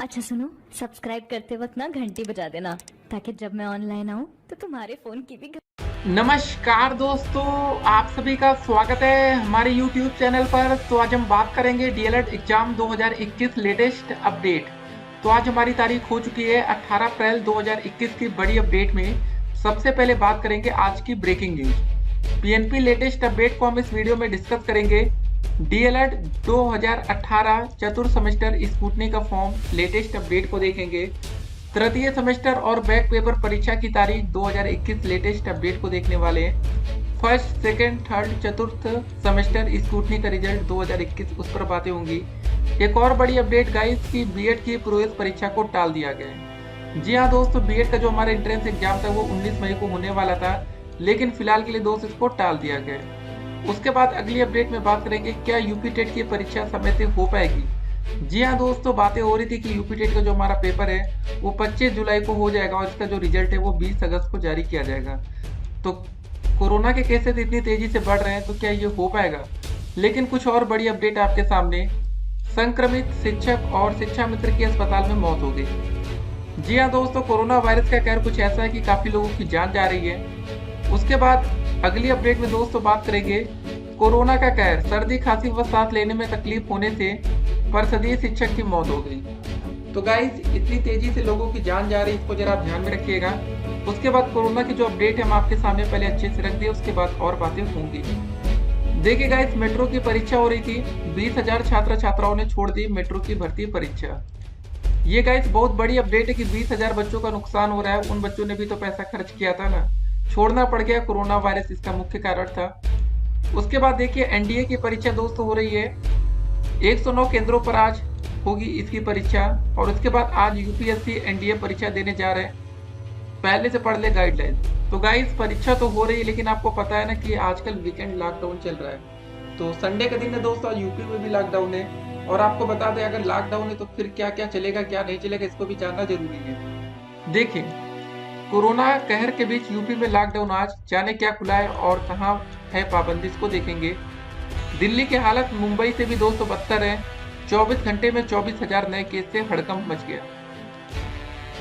अच्छा सुनो, सब्सक्राइब करते वक्त ना घंटी बजा देना ताकि जब मैं ऑनलाइन आऊँ तो तुम्हारे फोन की भी नमस्कार दोस्तों, आप सभी का स्वागत है हमारे YouTube चैनल पर। तो आज हम बात करेंगे डीएलएड एग्जाम 2021 लेटेस्ट अपडेट। तो आज हमारी तारीख हो चुकी है 18 अप्रैल 2021 की बड़ी अपडेट में सबसे पहले बात करेंगे आज की breaking news. PNP latest update को हम इस वीडियो में डिस्कस करेंगे। डीएलएड 2018 चतुर्थ सेमेस्टर स्कूटनी का फॉर्म लेटेस्ट अपडेट को देखेंगे। तृतीय सेमेस्टर और बैक पेपर परीक्षा की तारीख 2021 लेटेस्ट अपडेट को देखने वाले हैं। फर्स्ट, सेकंड, थर्ड, चतुर्थ सेमेस्टर स्कूटनी का रिजल्ट 2021 उस पर बातें होंगी। एक और बड़ी अपडेट गाइस की बीएड की प्रवेश परीक्षा को टाल दिया गया है। जी हाँ दोस्तों, बीएड का जो हमारा एंट्रेंस एग्जाम था वो 19 मई को होने वाला था, लेकिन फिलहाल के लिए दोस्त इसको टाल दिया गया है। उसके बाद अगली अपडेट में बात करेंगे क्या यूपी टेट की परीक्षा समय से हो पाएगी। जी हाँ दोस्तों, बातें हो रही थी कि यूपी टेट का जो हमारा पेपर है वो 25 जुलाई को हो जाएगा और इसका जो रिजल्ट है वो 20 अगस्त को जारी किया जाएगा। तो कोरोना के केसेस इतनी तेजी से बढ़ रहे हैं तो क्या ये हो पाएगा। लेकिन कुछ और बड़ी अपडेट आपके सामने। संक्रमित शिक्षक और शिक्षा मित्र की अस्पताल में मौत हो गई। जी हाँ दोस्तों, कोरोना वायरस का कहर कुछ ऐसा है कि काफी लोगों की जान जा रही है। उसके बाद अगली अपडेट में दोस्तों बात करेंगे कोरोना का कहर, सर्दी खांसी व सांस लेने में तकलीफ होने से परिषदीय शिक्षक की मौत हो गई। तो गाइस, इतनी तेजी से लोगों की जान जा रही है, इसको जरा आप ध्यान में रखिएगा। उसके बाद कोरोना की जो अपडेट है हम आपके सामने पहले अच्छे से रख दिए, उसके बाद और बातें होंगी। देखिए गाइस, मेट्रो की परीक्षा हो रही थी। 20,000 छात्र छात्राओं ने छोड़ दी मेट्रो की भर्ती परीक्षा। ये गाइस बहुत बड़ी अपडेट है कि 20,000 बच्चों का नुकसान हो रहा है। उन बच्चों ने भी तो पैसा खर्च किया था ना, छोड़ना पड़ गया। कोरोना वायरस इसका मुख्य कारण था। उसके बाद देखिए एनडीए की परीक्षा दोस्तों हो रही है। 109 केंद्रों पर आज होगी इसकी परीक्षा। और उसके बाद आज यूपीएससी एनडीए परीक्षा देने जा रहे हैं। पहले से पढ़ ले गाइडलाइन। तो गाइस, परीक्षा तो हो रही है, लेकिन आपको पता है ना कि आजकल वीकेंड लॉकडाउन चल रहा है। तो संडे का दिन है दोस्तों, आज यूपी में भी लॉकडाउन है। और आपको बता दें, अगर लॉकडाउन है तो फिर क्या क्या चलेगा क्या नहीं चलेगा इसको भी जानना जरूरी है। देखिए, कोरोना कहर के बीच यूपी में लॉकडाउन आज, जाने क्या खुला है और कहाँ है पाबंदी, इसको देखेंगे। दिल्ली की हालत मुंबई से भी 272 है। 24 घंटे में 24,000 नए केस से हड़कंप मच गया।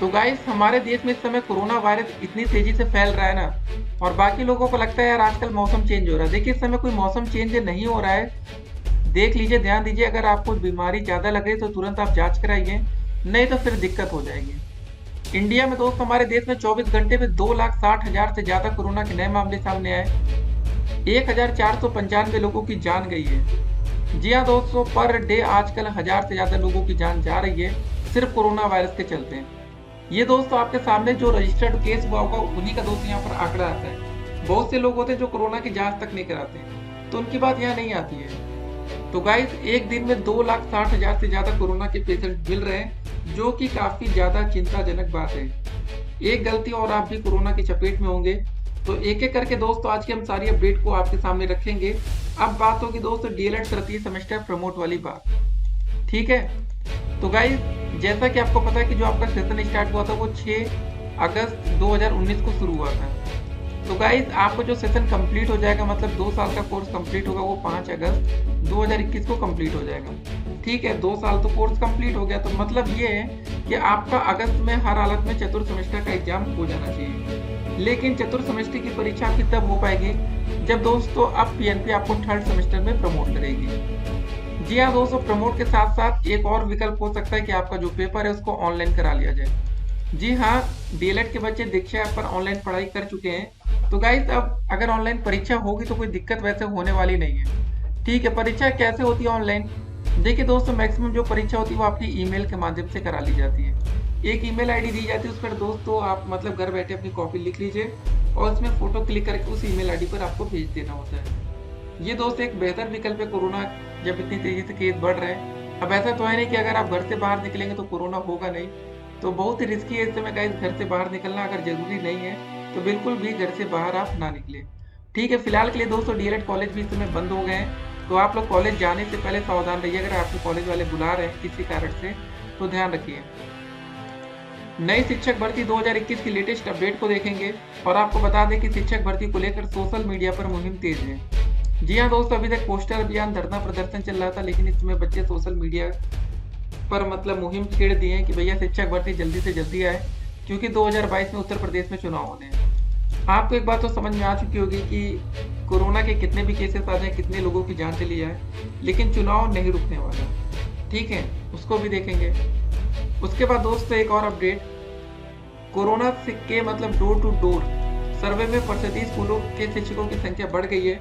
तो गाइस, हमारे देश में इस समय कोरोना वायरस इतनी तेजी से फैल रहा है ना, और बाकी लोगों को लगता है यार आजकल मौसम चेंज हो रहा है। देखिए, इस समय कोई मौसम चेंज नहीं हो रहा है। देख लीजिए, ध्यान दीजिए, अगर आपको बीमारी ज्यादा लग रही है तो तुरंत आप जांच कराइए, नहीं तो फिर दिक्कत हो जाएगी। इंडिया में दोस्तों, हमारे देश में 24 घंटे में 2,60,000 से ज्यादा कोरोना के नए मामले सामने आए। 1,495 लोगों की जान गई है। जी हाँ दोस्तों, पर डे आजकल 1,000 से ज्यादा लोगों की जान जा रही है सिर्फ कोरोना वायरस के चलते। ये दोस्तों आपके सामने जो रजिस्टर्ड केस हुआ होगा उन्हीं का दोस्तों यहाँ पर आंकड़ा आता है। बहुत से लोग होते हैं जो कोरोना की जांच तक नहीं कराते, तो उनकी बात यहाँ नहीं आती है। तो गाइस, एक दिन में 2,60,000 से ज्यादा कोरोना के पेशेंट मिल रहे हैं, जो कि काफी ज्यादा चिंताजनक बात है। एक गलती और आप भी कोरोना की चपेट में होंगे। तो एक एक करके दोस्तों आज की हम सारी अपडेट को आपके सामने रखेंगे। अब बात होगी दोस्तों डीएलएड तृतीय सेमेस्टर प्रमोट वाली बात, ठीक है। तो गाइस, जैसा कि आपको पता है कि जो आपका सेशन स्टार्ट हुआ था वो 6 अगस्त 2019 को शुरू हुआ था। तो गाइस, आपको जो सेशन कंप्लीट हो जाएगा, मतलब 2 साल का कोर्स कंप्लीट होगा, वो 5 अगस्त 2021 को कंप्लीट हो जाएगा। ठीक है, 2 साल तो कोर्स कंप्लीट हो गया। तो मतलब ये है कि आपका अगस्त में हर हालत में चतुर्थ सेमेस्टर का एग्जाम हो जाना चाहिए। लेकिन चतुर्थ सेमेस्टर की परीक्षा आपकी तब हो पाएगी जब दोस्तों अब पीएनपी आपको थर्ड सेमेस्टर में प्रमोट करेगी। जी हाँ दोस्तों, प्रमोट के साथ साथ एक और विकल्प हो सकता है कि आपका जो पेपर है उसको ऑनलाइन करा लिया जाए। जी हाँ, डीएलएड के बच्चे दीक्षा पर ऑनलाइन पढ़ाई कर चुके हैं। तो गाइस, अब अगर ऑनलाइन परीक्षा होगी तो कोई दिक्कत वैसे होने वाली नहीं है। ठीक है, परीक्षा कैसे होती है ऑनलाइन। देखिए दोस्तों, मैक्सिमम जो परीक्षा होती है वो आपकी ईमेल के माध्यम से करा ली जाती है। एक ईमेल आईडी दी जाती है, उस पर दोस्तों आप मतलब घर बैठे अपनी कॉपी लिख लीजिए और उसमें फोटो क्लिक करके उस ईमेल आईडी पर आपको भेज देना होता है। ये दोस्तों एक बेहतर विकल्प है कोरोना जब इतनी तेजी से केस बढ़ रहे हैं। अब ऐसा तो है नहीं कि अगर आप घर से बाहर निकलेंगे तो कोरोना होगा नहीं, तो बहुत ही रिस्की है इस समय गाइस घर से बाहर निकलना। अगर जरूरी नहीं है तो बिल्कुल भी घर से बाहर आप ना निकले। ठीक है, फिलहाल के लिए दोस्तों डीएलएड कॉलेज भी इस समय बंद हो गए हैं, तो आप लोग कॉलेज जाने से पहले सावधान रहिए। अगर आपके कॉलेज वाले बुला रहे हैं किसी कारण से तो ध्यान रखिए। नई शिक्षक भर्ती 2021 की लेटेस्ट अपडेट को देखेंगे और आपको बता दें कि शिक्षक भर्ती को लेकर सोशल मीडिया पर मुहिम तेज है। जी हाँ दोस्तों, अभी तक पोस्टर अभियान धरना प्रदर्शन चल रहा था, लेकिन इस समय बच्चे सोशल मीडिया पर मतलब मुहिम छेड़ दी है कि भैया शिक्षक भर्ती जल्दी से जल्दी आए, क्योंकि 2022 में उत्तर प्रदेश में चुनाव होने हैं। आपको एक बात तो समझ में आ चुकी होगी कि कोरोना के कितने भी केसेस आ जाए, कितने लोगों की जान चली जाए, लेकिन चुनाव नहीं रुकने वाला। ठीक है, उसको भी देखेंगे। उसके बाद दोस्तों एक और अपडेट, कोरोना के मतलब डोर टू डोर सर्वे में परिषदीय स्कूलों के शिक्षकों की संख्या बढ़ गई है।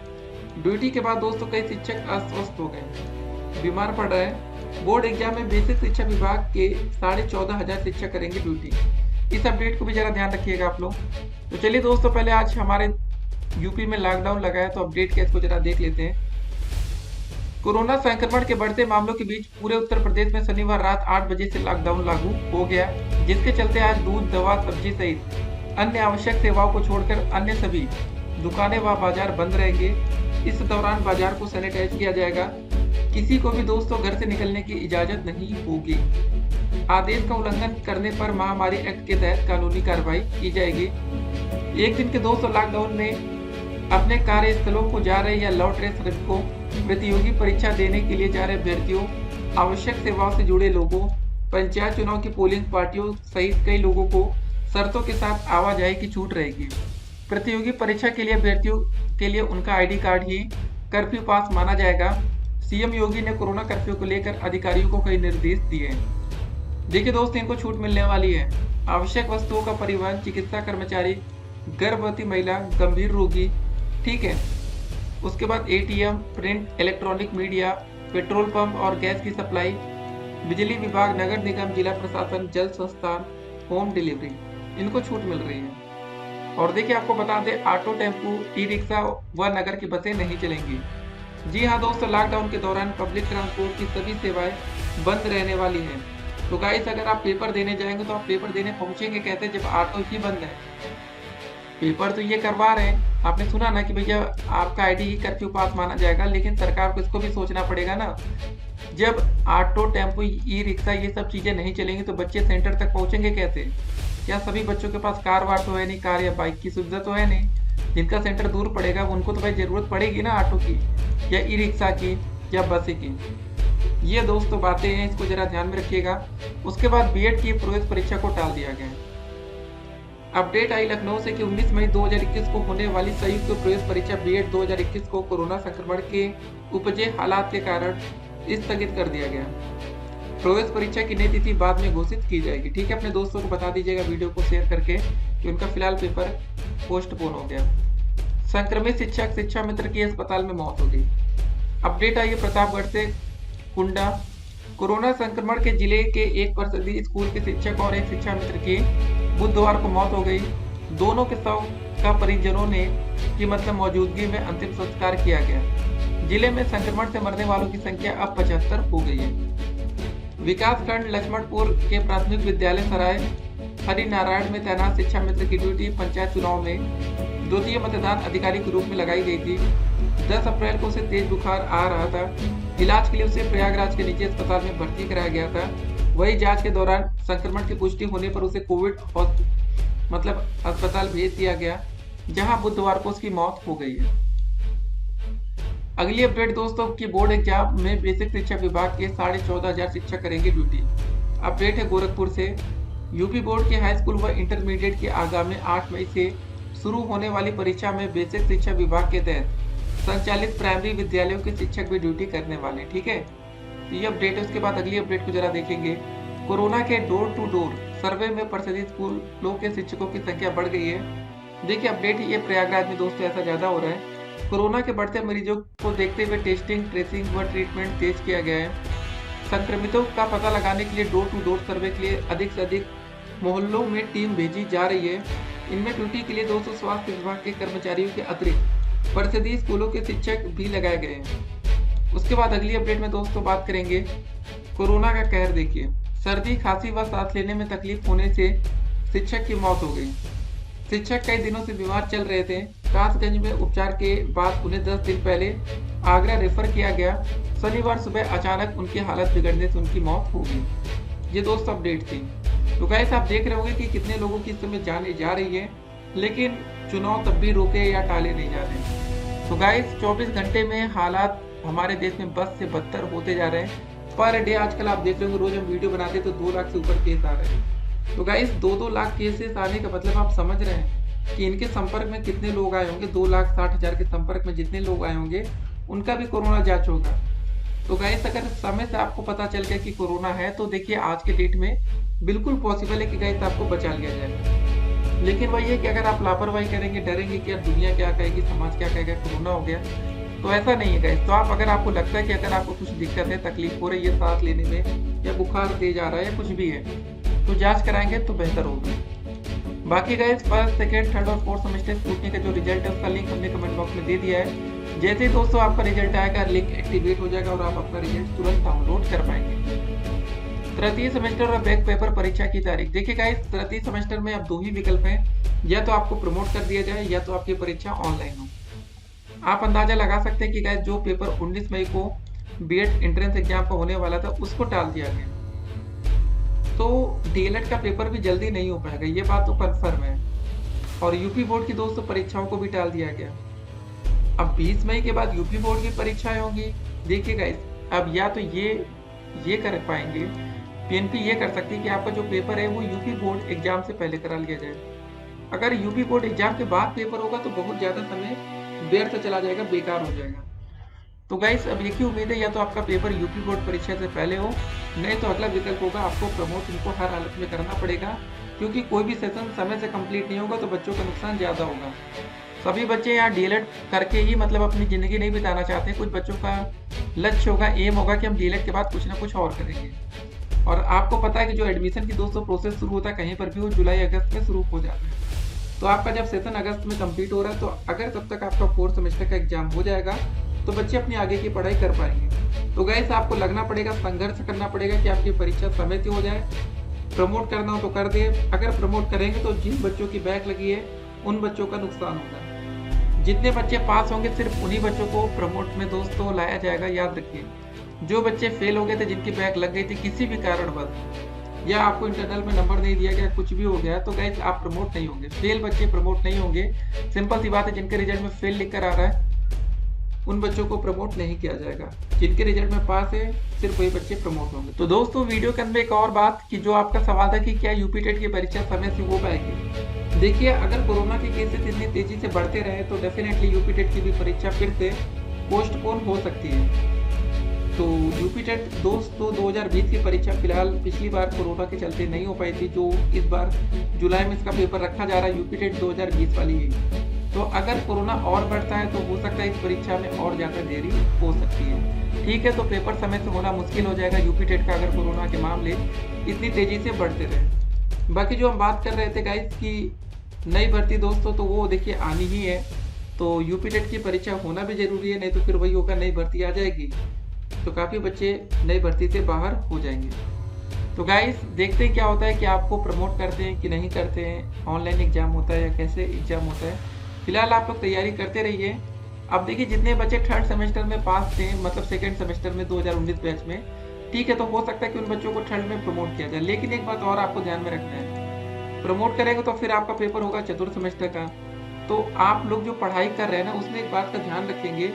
ड्यूटी के बाद दोस्तों कई शिक्षक अस्वस्थ हो गए, बीमार पड़ रहे हैं। बोर्ड एग्जाम में बेसिक शिक्षा विभाग के 14,500 शिक्षक करेंगे ड्यूटी। इस अपडेट को भी जरा ध्यान रखिएगा आप लोग। तो चलिए दोस्तों, पहले आज हमारे यूपी में लॉकडाउन लगा है, तो अपडेट क्या इसको जरा देख लेते हैं। कोरोना संक्रमण के बढ़ते मामलों के बीच पूरे उत्तर प्रदेश में शनिवार रात 8 बजे से लॉकडाउन लागू हो गया, जिसके चलते आज दूध, दवा, सब्जी सहित अन्य आवश्यक सेवाओं को छोड़कर अन्य सभी दुकानें व बाजार बंद रहेंगे। इस दौरान बाजार को सैनिटाइज किया जाएगा। किसी को भी दोस्तों घर से निकलने की इजाजत नहीं होगी। आदेश का उल्लंघन करने पर महामारी एक्ट के तहत कानूनी कार्रवाई की जाएगी। एक दिन के दोस्तों लॉकडाउन में अपने कार्यस्थलों को जा रहे या लौट रहे श्रमिकों, प्रतियोगी परीक्षा देने के लिए जा रहे अभ्यर्थियों, आवश्यक सेवाओं से जुड़े लोगों, पंचायत चुनाव की पोलिंग पार्टियों सहित कई लोगों को शर्तों के साथ आवाजाही की छूट रहेगी। प्रतियोगी परीक्षा के लिए अभ्यर्थियों के लिए उनका आईडी कार्ड ही कर्फ्यू पास माना जाएगा। सीएम योगी ने कोरोना कर्फ्यू को लेकर अधिकारियों को कई निर्देश दिए हैं। देखिए दोस्तों, इनको छूट मिलने वाली है। आवश्यक वस्तुओं का परिवहन, चिकित्सा कर्मचारी, गर्भवती महिला, गंभीर रोगी, ठीक है। उसके बाद ATM, print, electronic media, petrol pump और गैस की सप्लाई, बिजली विभाग, नगर निगम, जिला प्रशासन, जल संस्थान, होम डिलीवरी, इनको छूट मिल रही है। और देखिए आपको बता दें, ऑटो, टेम्पू, ई रिक्शा व नगर की बसें नहीं चलेंगी। जी हाँ दोस्तों, लॉकडाउन के दौरान पब्लिक ट्रांसपोर्ट की सभी सेवाएं बंद रहने वाली हैं। तो गाइस, अगर आप पेपर देने जाएंगे तो आप पेपर देने पहुंचेंगे कहते जब ऑटो ही बंद है। पेपर तो ये करवा रहे हैं, आपने सुना ना कि भैया आपका आईडी ही कर्फ्यू पास माना जाएगा, लेकिन सरकार को इसको भी सोचना पड़ेगा ना। जब ऑटो, टेम्पो, ई रिक्शा ये सब चीजें नहीं चलेंगी तो बच्चे सेंटर तक पहुंचेंगे कैसे? क्या सभी बच्चों के पास कार वार तो है नहीं, कार या बाइक की सुविधा तो है नहीं। जिनका सेंटर दूर पड़ेगा उनको तो भाई जरूरत पड़ेगी ना ऑटो की या ई रिक्शा की या बस की। ये दोस्तों बातें हैं, इसको जरा ध्यान में रखिएगा। उसके बाद बीएड की प्रवेश परीक्षा को टाल दिया गया। अपडेट आई लखनऊ से कि 19 मई 2021 को होने वाली संयुक्त प्रवेश परीक्षा बीएड 2021 को कोरोना संक्रमण के उपजे हालात के कारण स्थगित कर दिया गया। प्रवेश परीक्षा की नई तिथि बाद में घोषित की जाएगी। ठीक है, अपने दोस्तों को बता दीजिएगा वीडियो को शेयर करके कि उनका फिलहाल पेपर पोस्टपोन हो गया। संक्रमित शिक्षक शिक्षा मित्र की अस्पताल में मौत हो गई। अपडेट आई है प्रतापगढ़ से कुंडा। कोरोना संक्रमण के जिले के एक परिषदीय स्कूल के शिक्षक और एक शिक्षा मित्र की बुधवार को मौत हो गई। दोनों के शव का परिजनों ने की मतलब मौजूदगी में अंतिम संस्कार किया गया। जिले में संक्रमण से मरने वालों की संख्या अब 75 हो गई है। विकासखंड लक्ष्मणपुर के प्राथमिक विद्यालय सराय हरिनारायण में तैनात शिक्षा मित्र की ड्यूटी पंचायत चुनाव में द्वितीय मतदान अधिकारी के रूप में लगाई गई थी। 10 अप्रैल को उसे तेज बुखार आ रहा था। इलाज के लिए उसे प्रयागराज के निजी अस्पताल में भर्ती कराया गया था। वही जांच के दौरान संक्रमण की पुष्टि होने पर उसे कोविड मतलब अस्पताल भेज दिया गया, जहां बुधवार को उसकी मौत हो गई है। अगली अपडेट दोस्तों की बोर्ड एग्जाम में बेसिक शिक्षा विभाग के 14,500 शिक्षक करेंगे ड्यूटी। अपडेट है गोरखपुर से। यूपी बोर्ड के हाई स्कूल व इंटरमीडिएट की आगामी 8 मई से शुरू होने वाली परीक्षा में बेसिक शिक्षा विभाग के तहत संचालित प्राइमरी विद्यालयों के शिक्षक भी ड्यूटी करने वाले। ठीक है, तो ये अपडेट है। उसके बाद अगली अपडेट को जरा देखेंगे। कोरोना के डोर टू डोर सर्वे में परिषदीय स्कूलों के शिक्षकों की संख्या बढ़ गई है। देखिए अपडेट ये प्रयागराज में दोस्तों ऐसा ज्यादा हो रहा है। कोरोना के बढ़ते मरीजों को देखते हुए टेस्टिंग, ट्रेसिंग व ट्रीटमेंट तेज किया गया है। संक्रमितों का पता लगाने के लिए डोर टू डोर सर्वे के लिए अधिक से अधिक मोहल्लों में टीम भेजी जा रही है। इनमें ड्यूटी के लिए 200 स्वास्थ्य विभाग के कर्मचारियों के अतिरिक्त परिषदीय स्कूलों के शिक्षक भी लगाए गए हैं। उसके बाद अगली अपडेट में दोस्तों बात करेंगे कोरोना का कहर। देखिए, सर्दी, खांसी व सांस लेने में तकलीफ होने से शिक्षक की मौत हो गई। शिक्षक कई दिनों से बीमार चल रहे थे। कासगंज में उपचार के बाद उन्हें 10 दिन पहले आगरा रेफर किया गया। शनिवार सुबह अचानक उनकी हालत बिगड़ने से उनकी मौत हो गई। ये दोस्तों अपडेट थी। तो गाइस आप देख रहे होंगे कि कितने लोगों की इस समय जाने जा रही है, लेकिन चुनाव तब भी रोके या टाले नहीं जा रहे। तो गाइस 24 घंटे में हालात हमारे देश में बद से बदतर होते जा रहे हैं। पर डे आजकल आप देख रहे होंगे, रोज हम वीडियो बनाते हैं तो 2 लाख से ऊपर केस आ रहे हैं। तो गाइस 2-2 लाख केसेस आने का मतलब आप समझ रहे हैं कि इनके संपर्क में कितने लोग आए होंगे। 2,60,000 के संपर्क में जितने लोग आए होंगे उनका भी कोरोना जांच होगा। तो गाइस अगर समय से आपको पता चल गया कि कोरोना है तो देखिए आज के डेट में बिल्कुल पॉसिबल है कि गाइस आपको बचा लिया जाए। लेकिन वही है कि अगर आप लापरवाही करेंगे, डरेंगे कि यार दुनिया क्या कहेगी, समाज क्या कहेगा, कोरोना हो गया, तो ऐसा नहीं है गाइस। तो आप अगर आपको लगता है कि अगर आपको कुछ दिक्कत है, तकलीफ हो रही है सांस लेने में या बुखार तेज आ रहा है या कुछ भी है, तो जांच कराएंगे तो बेहतर होगा। बाकी गाइस फर्स्ट, सेकंड, थर्ड और फोर्थ सेमेस्टर स्कूटी का जो रिजल्ट है उसका लिंक हमने कमेंट बॉक्स में दे दिया है। जैसे ही दोस्तों आपका रिजल्ट आएगा लिंक एक्टिवेट हो जाएगा और आप अपना रिजल्ट तुरंत डाउनलोड कर पाएंगे। तृतीय सेमेस्टर और बैक पेपर परीक्षा की तारीख देखिए गाइस, तृतीय सेमेस्टर में अब 2 ही विकल्प हैं, या तो आपको प्रमोट कर दिया जाए या तो आपकी परीक्षा ऑनलाइन हो। आप अंदाजा लगा सकते हैं कि गाइस जो पेपर 19 मई को बीएड एंट्रेंस एग्जाम का होने वाला था उसको टाल दिया गया, तो डीएलएड का पेपर भी जल्दी नहीं हो पाएगा, ये बात तो कंफर्म है। और यूपी बोर्ड की दोस्तों परीक्षाओं को भी टाल दिया गया। अब 20 मई के बाद यूपी बोर्ड की परीक्षाएं होंगी। देखिए गाइस अब या तो ये कर पाएंगे, पीएनपी ये कर सकती है कि आपका जो पेपर है वो यूपी बोर्ड एग्जाम से पहले करा लिया जाए। अगर यूपी बोर्ड एग्जाम के बाद पेपर होगा तो बहुत ज्यादा समय व्यर्थ चला जाएगा, बेकार हो जाएगा। तो गाइस अब एक ही उम्मीद है, या तो आपका पेपर यूपी बोर्ड परीक्षा से पहले हो, नहीं तो अगला विकल्प होगा आपको प्रमोट इनको हर हालत में करना पड़ेगा, क्योंकि कोई भी सेशन समय से कंप्लीट नहीं होगा तो बच्चों का नुकसान ज्यादा होगा। सभी बच्चे यहाँ डीएलएड करके ही मतलब अपनी जिंदगी नहीं बिताना चाहते। कुछ बच्चों का लक्ष्य होगा, एम होगा कि हम डीएलएड के बाद कुछ ना कुछ और करेंगे। और आपको पता है कि जो एडमिशन की दोस्तों प्रोसेस शुरू होता है कहीं पर भी वो जुलाई अगस्त में शुरू हो जाता है। तो आपका जब सेशन अगस्त में कंप्लीट हो रहा है तो अगर तब तक आपका 4th सेमेस्टर का एग्जाम हो जाएगा तो बच्चे अपनी आगे की पढ़ाई कर पाएंगे। तो गाइस आपको लगना पड़ेगा, संघर्ष करना पड़ेगा कि आपकी परीक्षा समय से हो जाए। प्रमोट करना हो तो कर दे, अगर प्रमोट करेंगे तो जिन बच्चों की बैक लगी है उन बच्चों का नुकसान होगा। जितने बच्चे पास होंगे सिर्फ उन्हीं बच्चों को प्रमोट में दोस्तों लाया जाएगा। याद रखिए, जो बच्चे फेल हो गए थे, जिनकी बैक लग गई थी किसी भी कारणवश, या आपको इंटरनल में नंबर नहीं दिया गया, कुछ भी हो गया, तो गाइस आप प्रमोट नहीं होंगे। फेल बच्चे प्रमोट नहीं होंगे, सिंपल सी बात है। जिनके रिजल्ट में फेल लिख कर आ रहा है उन बच्चों को प्रमोट नहीं किया जाएगा। जिनके रिजल्ट में पास है सिर्फ वही बच्चे प्रमोट होंगे। तो दोस्तों वीडियो के अंदर एक और बात कि जो आपका सवाल था कि क्या यूपी टेट की परीक्षा समय से हो पाएगी, देखिए अगर कोरोना के केसेस इतनी तेजी से बढ़ते रहे तो डेफिनेटली यूपी टेट की भी परीक्षा फिर से पोस्टपोन हो सकती है। तो यूपी टेट दोस्तों 2020 की परीक्षा फिलहाल पिछली बार कोरोना के चलते नहीं हो पाई थी, जो इस बार जुलाई में इसका पेपर रखा जा रहा है यूपी टेट 2020 वाली है। तो अगर कोरोना और बढ़ता है तो हो सकता है इस परीक्षा में और ज़्यादा देरी हो सकती है। ठीक है, तो पेपर समय से होना मुश्किल हो जाएगा यूपी टेट का अगर कोरोना के मामले इतनी तेजी से बढ़ते रहे। बाकी जो हम बात कर रहे थे गाइस की नई भर्ती दोस्तों, तो वो देखिए आनी ही है। तो यूपी टेट की परीक्षा होना भी जरूरी है, नहीं तो फिर वही होगा, नई भर्ती आ जाएगी तो काफ़ी बच्चे नई भर्ती से बाहर हो जाएंगे। तो गाइस देखते हैं क्या होता है कि आपको प्रमोट करते हैं कि नहीं करते हैं, ऑनलाइन एग्जाम होता है या कैसे एग्जाम होता है। फिलहाल आप लोग तैयारी करते रहिए। अब देखिए जितने बच्चे 3rd सेमेस्टर में पास थे, मतलब 2nd सेमेस्टर में 2019 बैच में, ठीक है, तो हो सकता है कि उन बच्चों को 3rd में प्रमोट किया जाए। लेकिन एक बात और आपको ध्यान में रखना है, प्रमोट करेंगे तो फिर आपका पेपर होगा 4th सेमेस्टर का। तो आप लोग जो पढ़ाई कर रहे हैं ना उसमें एक बात का ध्यान रखेंगे,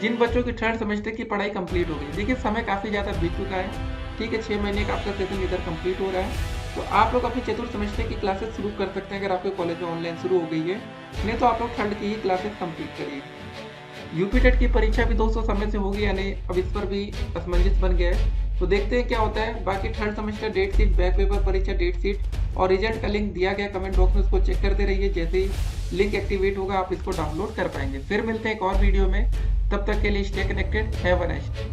जिन बच्चों की 3rd सेमेस्टर की पढ़ाई कंप्लीट हो गई, देखिए समय काफ़ी ज़्यादा बीत चुका है, ठीक है, 6 महीने का आपका सेशन इधर कंप्लीट हो रहा है, तो आप लोग अपनी 4th सेमेस्टर की क्लासेस शुरू कर सकते हैं अगर आपके कॉलेज में ऑनलाइन शुरू हो गई है, नहीं तो आप लोग 3rd की ही क्लासेस कंप्लीट करिए। यूपी टेट की परीक्षा भी दोस्तों समय से होगी या नहीं, अब इस पर भी असमंजस बन गया है, तो देखते हैं क्या होता है। बाकी 3rd semester date sheet, back paper परीक्षा डेट शीट और रिजल्ट का लिंक दिया गया कमेंट बॉक्स में, उसको चेक करते रहिए। जैसे ही लिंक एक्टिवेट होगा आप इसको डाउनलोड कर पाएंगे। फिर मिलते हैं एक और वीडियो में, तब तक के लिए stay connected, have a nice day.